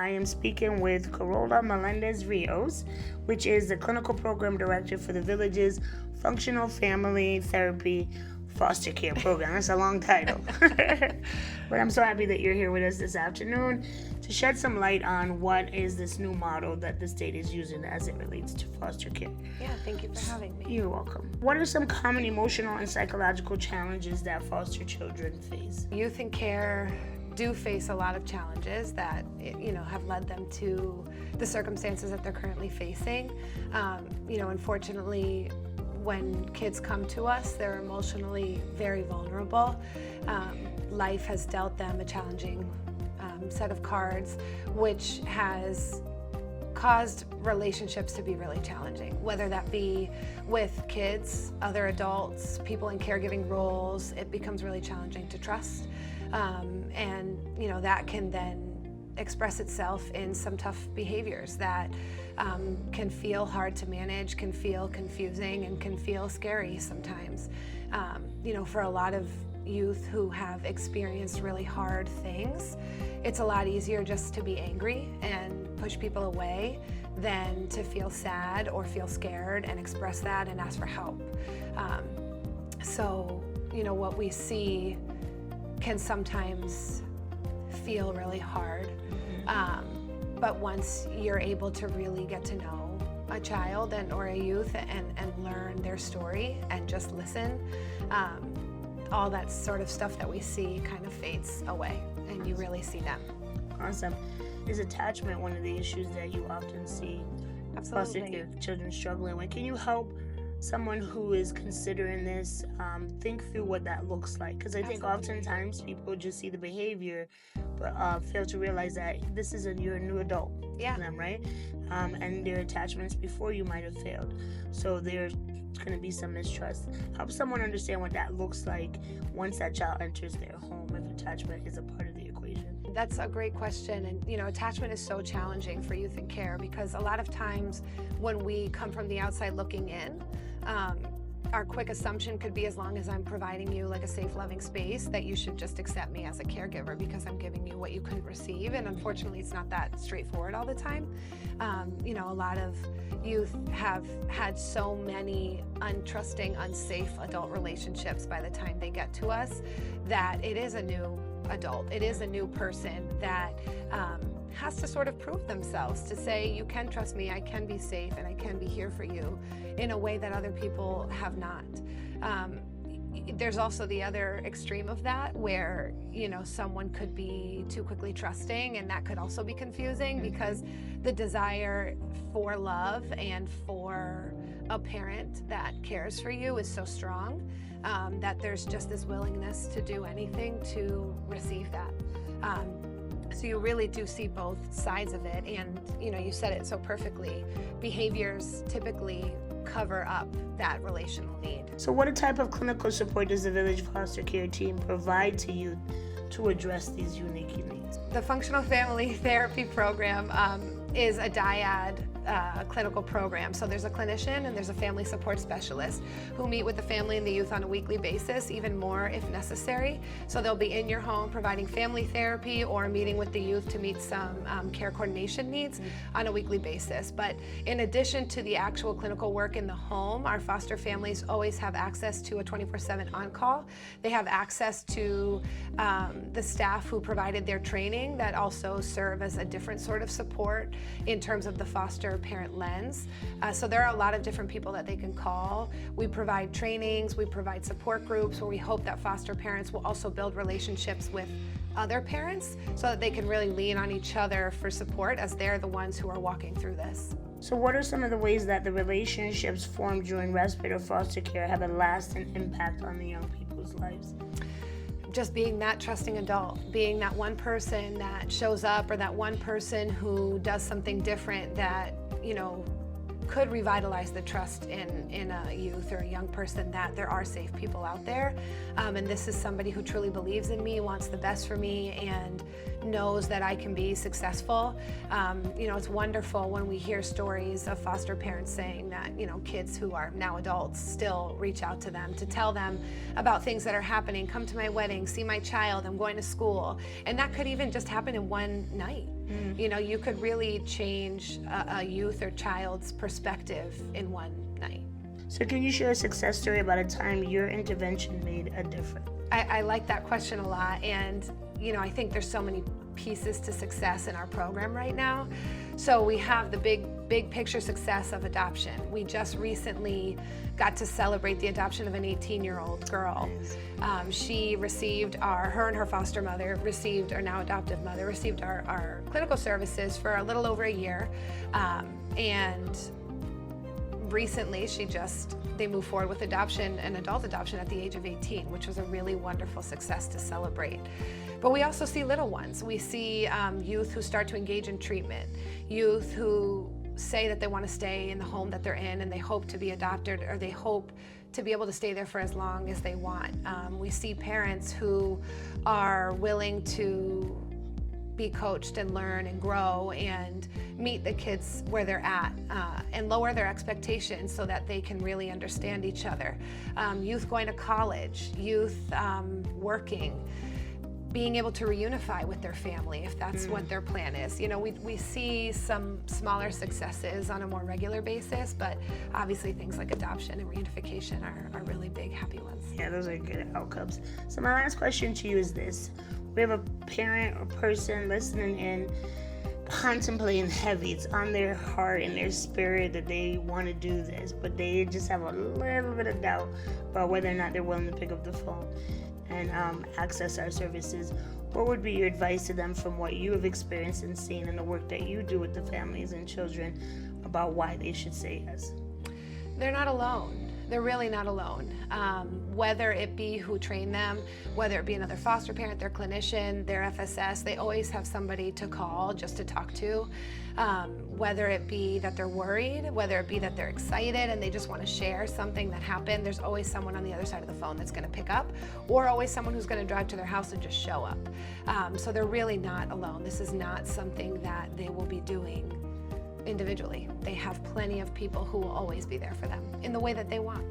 I am speaking with Carola Melendez-Rios, which is the Clinical Program Director for the Village's Functional Family Therapy Foster Care Program. That's a long title. But I'm so happy that you're here with us this afternoon to shed some light on what is this new model that the state is using as it relates to foster care. Yeah, thank you for having me. You're welcome. What are some common emotional and psychological challenges that foster children face? Youth in care do face a lot of challenges that have led them to the circumstances that they're currently facing. Unfortunately, when kids come to us, they're emotionally very vulnerable. Life has dealt them a challenging set of cards, which has caused relationships to be really challenging, whether that be with kids, other adults, people in caregiving roles. It becomes really challenging to trust. That can then express itself in some tough behaviors that can feel hard to manage, can feel confusing, and can feel scary sometimes. For a lot of youth who have experienced really hard things, it's a lot easier just to be angry and push people away than to feel sad or feel scared and express that and ask for help. What we see can sometimes feel really hard. But once you're able to really get to know a child or a youth and learn their story and just listen, all that sort of stuff that we see kind of fades away and you really see them. Awesome. Is attachment one of the issues that you often see foster care children struggling with? Can you help someone who is considering this think through what that looks like? Because I think oftentimes people just see the behavior but fail to realize that you're a new adult to them, right? And their attachments before you might have failed. So there's going to be some mistrust. Help someone understand what that looks like once that child enters their home, if attachment is a part of the equation. That's a great question, and attachment is so challenging for youth in care because a lot of times when we come from the outside looking in, our quick assumption could be, as long as I'm providing you like a safe, loving space, that you should just accept me as a caregiver because I'm giving you what you couldn't receive. And unfortunately, it's not that straightforward all the time. A lot of youth have had so many untrusting, unsafe adult relationships by the time they get to us that it is a new adult. It is a new person that has to sort of prove themselves to say, you can trust me, I can be safe, and I can be here for you in a way that other people have not. There's also the other extreme of that where, someone could be too quickly trusting, and that could also be confusing because the desire for love and for a parent that cares for you is so strong that there's just this willingness to do anything to receive that. So you really do see both sides of it, and you said it so perfectly. Behaviors typically cover up that relational need. So what type of clinical support does the Village Foster Care team provide to youth to address these unique needs? The Functional Family Therapy Program is a dyad clinical program. So there's a clinician and there's a family support specialist who meet with the family and the youth on a weekly basis, even more if necessary. So they'll be in your home providing family therapy or meeting with the youth to meet some care coordination needs on a weekly basis. But in addition to the actual clinical work in the home, our foster families always have access to a 24/7 on-call. They have access to the staff who provided their training that also serve as a different sort of support in terms of the foster parent lens. So there are a lot of different people that they can call. We provide trainings, we provide support groups where we hope that foster parents will also build relationships with other parents so that they can really lean on each other for support as they're the ones who are walking through this. So what are some of the ways that the relationships formed during respite or foster care have a lasting impact on the young people's lives? Just being that trusting adult, being that one person that shows up or that one person who does something different that, could revitalize the trust in a youth or a young person that there are safe people out there. And this is somebody who truly believes in me, wants the best for me, and knows that I can be successful. It's wonderful when we hear stories of foster parents saying that, kids who are now adults still reach out to them to tell them about things that are happening. Come to my wedding, see my child, I'm going to school. And that could even just happen in one night. You know, you could really change a youth or child's perspective in one night. So can you share a success story about a time your intervention made a difference? I like that question a lot, and you know, I think there's so many pieces to success in our program right now. So we have the big picture success of adoption. We just recently got to celebrate the adoption of an 18-year-old girl. She received her and her foster mother received, or now adoptive mother, received our clinical services for a little over a year. And recently they moved forward with adoption, an adult adoption at the age of 18, which was a really wonderful success to celebrate. But we also see little ones. We see youth who start to engage in treatment, youth who say that they want to stay in the home that they're in and they hope to be adopted, or they hope to be able to stay there for as long as they want. We see parents who are willing to be coached and learn and grow and meet the kids where they're at and lower their expectations so that they can really understand each other. Youth going to college, youth working, being able to reunify with their family if that's what their plan is. You know, we see some smaller successes on a more regular basis, but obviously things like adoption and reunification are really big, happy ones. Yeah, those are good outcomes. So my last question to you is this. We have a parent or person listening in, contemplating heavy. It's on their heart and their spirit that they want to do this, but they just have a little bit of doubt about whether or not they're willing to pick up the phone and access our services. What would be your advice to them from what you have experienced and seen in the work that you do with the families and children about why they should say yes? They're not alone. They're really not alone. Whether it be who trained them, whether it be another foster parent, their clinician, their FSS, they always have somebody to call just to talk to. Whether it be that they're worried, whether it be that they're excited and they just want to share something that happened, there's always someone on the other side of the phone that's going to pick up, or always someone who's going to drive to their house and just show up. So they're really not alone. This is not something that they will be doing individually. They have plenty of people who will always be there for them in the way that they want.